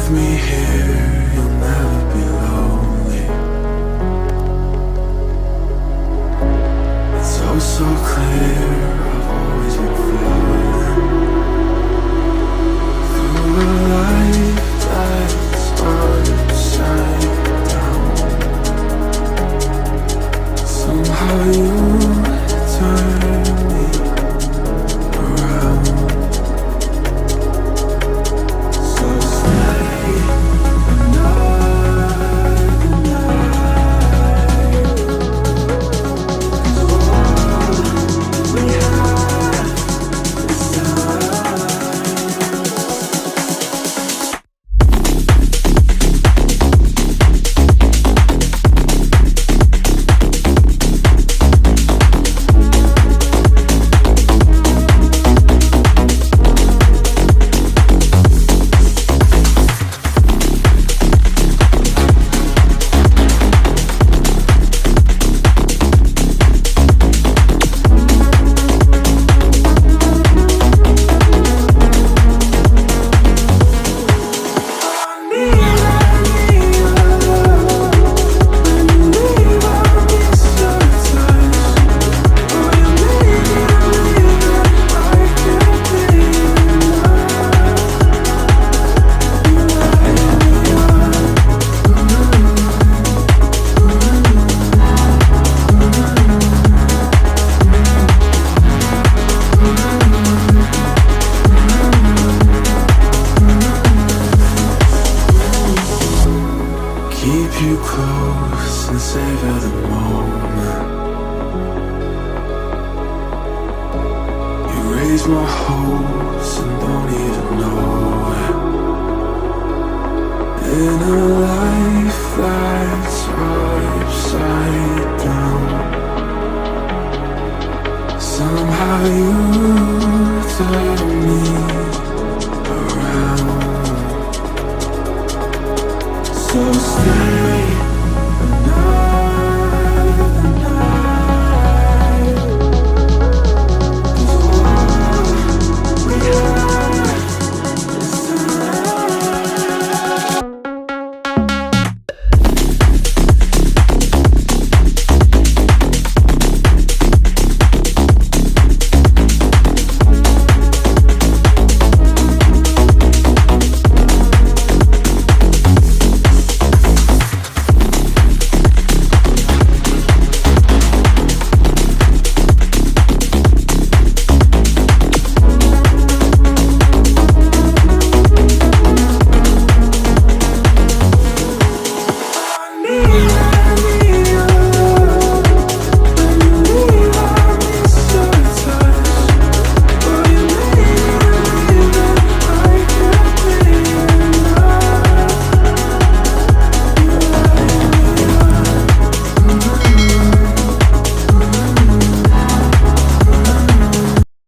with me here, you'll never be lonely. It's oh so clear, I've always been falling through a life that's upside down. Somehow you turn me around. So stay another night. 'Cause all we have is time. Keep you close and savor the moment. You raise my hopes and